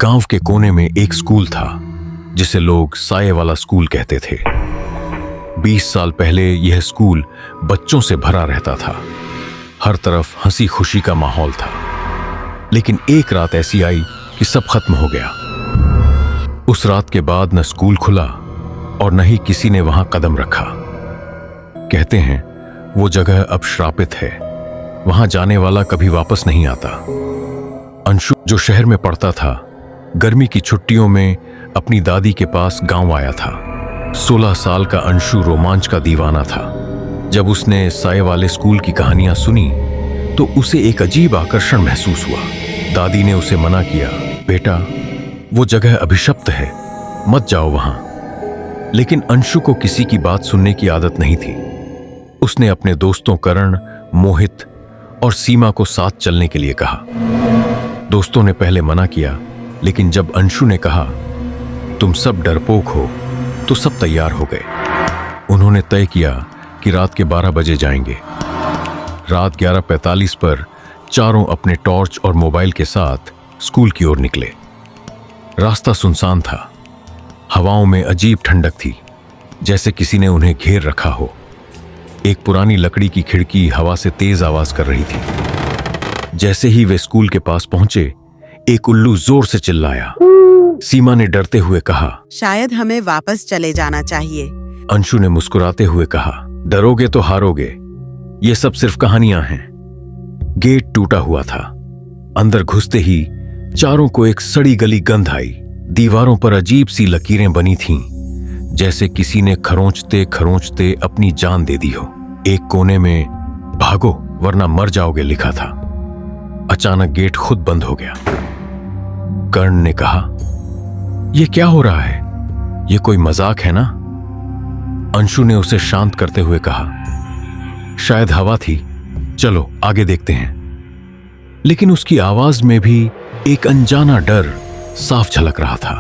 गांव के कोने में एक स्कूल था जिसे लोग साये वाला स्कूल कहते थे। 20 साल पहले यह स्कूल बच्चों से भरा रहता था। हर तरफ हंसी खुशी का माहौल था। लेकिन एक रात ऐसी आई कि सब खत्म हो गया। उस रात के बाद न स्कूल खुला और न ही किसी ने वहां कदम रखा। कहते हैं वो जगह अब श्रापित है। वहां जाने वाला कभी वापस नहीं आता। अंशु जो शहर में पढ़ता था, गर्मी की छुट्टियों में अपनी दादी के पास गांव आया था। 16 साल का अंशु रोमांच का दीवाना था। जब उसने साये वाले स्कूल की कहानियां सुनी तो उसे एक अजीब आकर्षण महसूस हुआ। दादी ने उसे मना किया, बेटा वो जगह अभिशप्त है, मत जाओ वहां। लेकिन अंशु को किसी की बात सुनने की आदत नहीं थी। उसने अपने दोस्तों करण, मोहित और सीमा को साथ चलने के लिए कहा। दोस्तों ने पहले मना किया, लेकिन जब अंशु ने कहा तुम सब डरपोक हो तो सब तैयार हो गए। उन्होंने तय किया कि रात के 12 बजे जाएंगे। रात 11:45 पर चारों अपने टॉर्च और मोबाइल के साथ स्कूल की ओर निकले। रास्ता सुनसान था। हवाओं में अजीब ठंडक थी, जैसे किसी ने उन्हें घेर रखा हो। एक पुरानी लकड़ी की खिड़की हवा से तेज आवाज कर रही थी। जैसे ही वे स्कूल के पास पहुंचे, एक उल्लू जोर से चिल्लाया। सीमा ने डरते हुए कहा, शायद हमें वापस चले जाना चाहिए। अंशु ने मुस्कुराते हुए कहा, डरोगे तो हारोगे, ये सब सिर्फ कहानियां हैं। गेट टूटा हुआ था। अंदर घुसते ही चारों को एक सड़ी गली गंध आई। दीवारों पर अजीब सी लकीरें बनी थीं, जैसे किसी ने खरोंचते खरोंचते अपनी जान दे दी हो। एक कोने में भागो वरना मर जाओगे लिखा था। अचानक गेट खुद बंद हो गया। कर्ण ने कहा, यह क्या हो रहा है? यह कोई मजाक है ना? अंशु ने उसे शांत करते हुए कहा, शायद हवा थी, चलो आगे देखते हैं। लेकिन उसकी आवाज में भी एक अनजाना डर साफ झलक रहा था।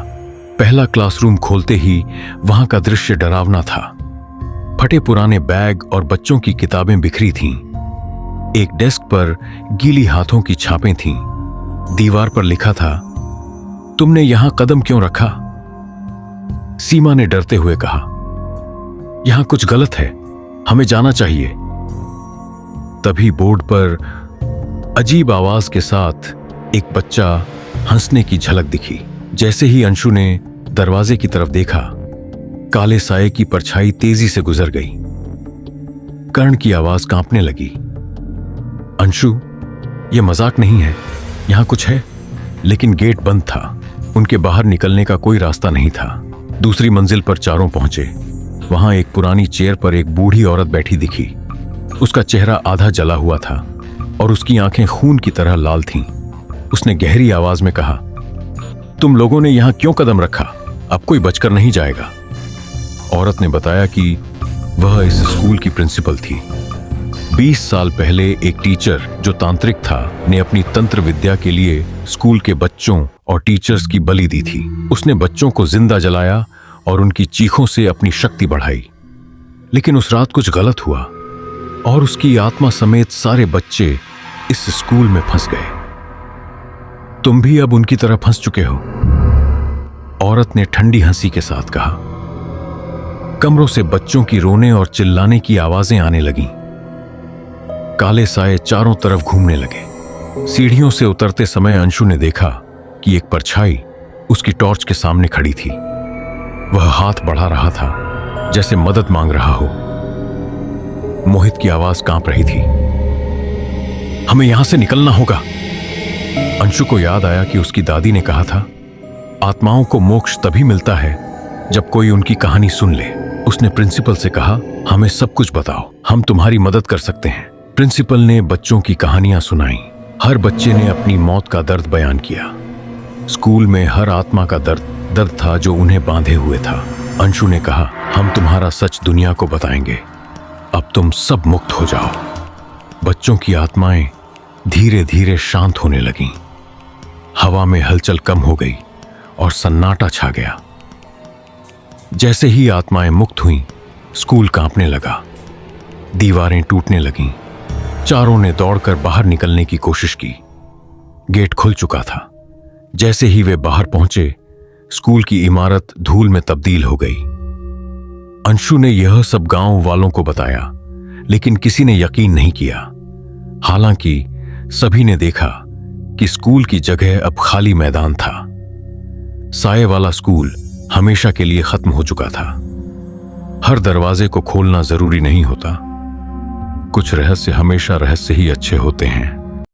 पहला क्लासरूम खोलते ही वहां का दृश्य डरावना था। फटे पुराने बैग और बच्चों की किताबें बिखरी थीं। एक डेस्क पर गीली हाथों की छापें थीं। दीवार पर लिखा था, तुमने यहां कदम क्यों रखा? सीमा ने डरते हुए कहा, यहां कुछ गलत है, हमें जाना चाहिए। तभी बोर्ड पर अजीब आवाज के साथ एक बच्चा हंसने की झलक दिखी। जैसे ही अंशु ने दरवाजे की तरफ देखा, काले साये की परछाई तेजी से गुजर गई। कर्ण की आवाज कांपने लगी, अंशु यह मजाक नहीं है, यहां कुछ है। लेकिन गेट बंद था। उनके बाहर निकलने का कोई रास्ता नहीं था। दूसरी मंजिल पर चारों पहुंचे। वहां एक पुरानी चेयर पर एक बूढ़ी औरत बैठी दिखी। उसका चेहरा आधा जला हुआ था और उसकी आंखें खून की तरह लाल थीं। उसने गहरी आवाज में कहा, तुम लोगों ने यहां क्यों कदम रखा? अब कोई बचकर नहीं जाएगा। औरत ने बताया कि वह इस स्कूल की प्रिंसिपल थी। 20 साल पहले एक टीचर जो तांत्रिक था ने अपनी तंत्र विद्या के लिए स्कूल के बच्चों और टीचर्स की बलि दी थी। उसने बच्चों को जिंदा जलाया और उनकी चीखों से अपनी शक्ति बढ़ाई। लेकिन उस रात कुछ गलत हुआ और उसकी आत्मा समेत सारे बच्चे इस स्कूल में फंस गए। तुम भी अब उनकी तरह फंस चुके हो, औरत ने ठंडी हंसी के साथ कहा। कमरों से बच्चों की रोने और चिल्लाने की आवाजें आने लगीं। काले साये चारों तरफ घूमने लगे। सीढ़ियों से उतरते समय अंशु ने देखा कि एक परछाई उसकी टॉर्च के सामने खड़ी थी। वह हाथ बढ़ा रहा था, जैसे मदद मांग रहा हो। मोहित की आवाज कांप रही थी, हमें यहां से निकलना होगा। अंशु को याद आया कि उसकी दादी ने कहा था, आत्माओं को मोक्ष तभी मिलता है जब कोई उनकी कहानी सुन ले। उसने प्रिंसिपल से कहा, हमें सब कुछ बताओ, हम तुम्हारी मदद कर सकते हैं। प्रिंसिपल ने बच्चों की कहानियां सुनाई। हर बच्चे ने अपनी मौत का दर्द बयान किया। स्कूल में हर आत्मा का दर्द था जो उन्हें बांधे हुए था। अंशु ने कहा, हम तुम्हारा सच दुनिया को बताएंगे, अब तुम सब मुक्त हो जाओ। बच्चों की आत्माएं धीरे धीरे शांत होने लगीं। हवा में हलचल कम हो गई और सन्नाटा छा गया। जैसे ही आत्माएं मुक्त हुईं, स्कूल कांपने लगा। दीवारें टूटने लगीं। चारों ने दौड़कर बाहर निकलने की कोशिश की। गेट खुल चुका था। जैसे ही वे बाहर पहुंचे, स्कूल की इमारत धूल में तब्दील हो गई। अंशु ने यह सब गांव वालों को बताया, लेकिन किसी ने यकीन नहीं किया। हालांकि सभी ने देखा कि स्कूल की जगह अब खाली मैदान था। साये वाला स्कूल हमेशा के लिए खत्म हो चुका था। हर दरवाजे को खोलना जरूरी नहीं होता। कुछ रहस्य हमेशा रहस्य ही अच्छे होते हैं।